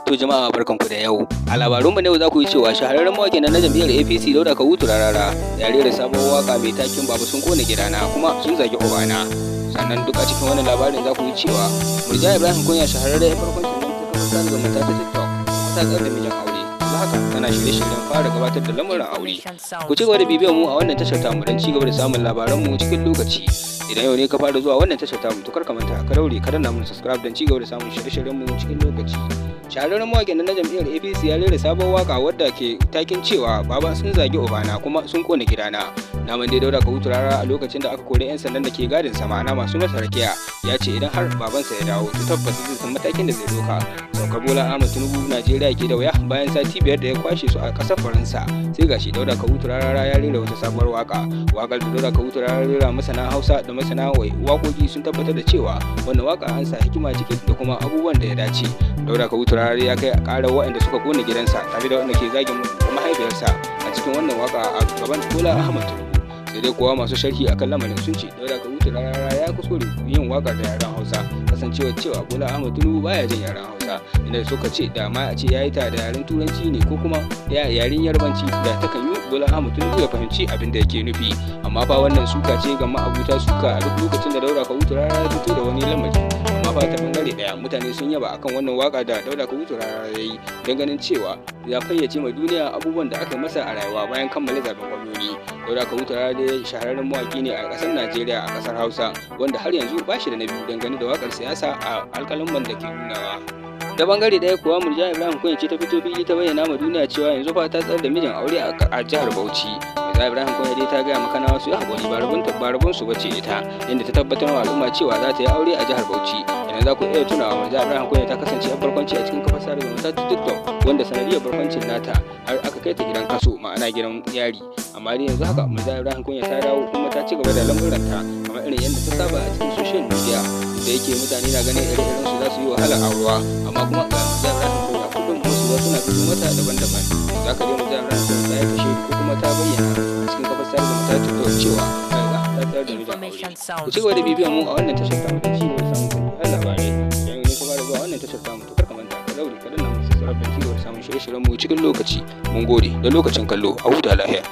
To jama'a barkanku da yau. A labarunmu na yau za ku yi cewa shahararren mawaƙin na jam'iyyar APC Dauda Kahutu Rarara ya rera sabon waƙa mai taken Baba sun kone gidana kuma sun zagi ubana. Sannan duk a cikin wannan labarin za ku yi cewa Murja Ibrahim Kunya shahararren farkon nan ta kafa zumunta ta TikTok ta tsar da mijin aure. Yanzu haka tana shirye-shiryen fara gabatar da lamarin aure. Ku ci gaba da bibiyar mu a wannan tashar tamu don ci gaba da samun labaranmu cikin lokaci. Idan yau ne ka fara zuwa wannan tashar tamu to kar ka manta ka daure ka danna mun subscribe don ci gaba da samun shirye-shiryenmu cikin lokaci. Shahararren mawaƙin na jam'iyyar APC ya rera sabon waka wadda ke takin cewa baba sun zagi ubana kuma sun kone gidana. Naman dai Dauda Kahutu Rarara a lokacin da aka kore 'yan sandan da ke gadin sa ma'ana masu masa rakiya ya ce idan har babansa ya dawo to tabbas zai san matakin da zai doka. Saukar Bola Ahmed Tinubu Najeriya ke da wuya bayan sati 5 da ya kwashe su a ƙasar Faransa sai gashi Dauda Kahutu Rarara ya rera wata sabuwar waka. Wakar da Dauda Kahutu Rarara rera masana Hausa da masana waƙoƙi sun tabbatar da cewa wannan waka an sa hikima ciki da kuma abubuwan da ya dace. Dauda Kahutu Rarara ya kai a ƙarar waɗanda suka kone gidansa tare da waɗanda ke zagin mahaifiyarsa a cikin wannan waka a gaban Bola Ahmed Tinubu. Sai dai kuwa masu sharhi akan lamarin sun ce Dauda Kahutu Rarara ya kuskure yin wakar da yaren Hausa kasancewa cewa Bola Ahmed Tinubu baya jin yaren Hausa inda suka ce da ma a ce yayi ta da yaren Turanci ne ko kuma yaren Yarbanci da ta kan yi Bola Ahmed Tinubu ya fahimci abin da yake nufi. Amma fa wannan suka ce ga ma'abuta suka a duk lokacin da Dauda Kahutu Rarara ya fito da wani lamari. Amma fa ta bangare daya mutane sun yaba akan wannan waka da Dauda Kahutu Rarara yayi don ganin cewa ya fayyace ma duniya abubuwan da aka masa a rayuwa bayan kammala zaben gwamnati. Dauda Kahutu Rarara dai shahararren mawaki ne a ƙasar Najeriya a ƙasar Hausa wanda har yanzu ba shi da na biyu dangane da wakar siyasa a alƙalin da ke nunawa. Da bangare ɗaya kuwa Murja Ibrahim Kunya ce ta fito fili ta bayyana ma duniya cewa yanzu fa ta tsar da mijin aure a jihar Bauchi. Murja Ibrahim Kunya dai ta gaya makanawa su yi haƙuri ba rabon su bace ita inda ta tabbatar wa al'umma cewa za ta yi aure a jihar Bauchi. Idan za ku iya tunawa Murja Ibrahim Kunya ta kasance a barkwanci a cikin kafar sada zumunta ta TikTok wanda sanadiyar barkwancin nata har aka kai ta gidan kaso ma'ana gidan yari. Amma dai yanzu haka Murja Ibrahim Kunya ta dawo kuma ta ci gaba da lamuranta kamar irin yadda ta saba a cikin social media da yake mutane na ganin ire-iren su za su yi wahala a ruwa amma kuma ga Murja Ibrahim Kunya kullum wasu ba suna fito mata daban-daban. Za ka je Murja Ibrahim Kunya ta yi kashe ko kuma ta bayyana a cikin kafar sada zumunta ta TikTok cewa ta tsayar da mijin aure. Ku ci gaba da bibiyan mu a wannan tashar tamu da ci gaba da samun sahihan labarai. Idan ne ka fara zuwa wannan tashar tamu to kar ka manta ka daure ka danna mu subscribe don ci gaba da samun shirye-shiryen mu cikin lokaci. Mun gode da lokacin kallo a huta lafiya.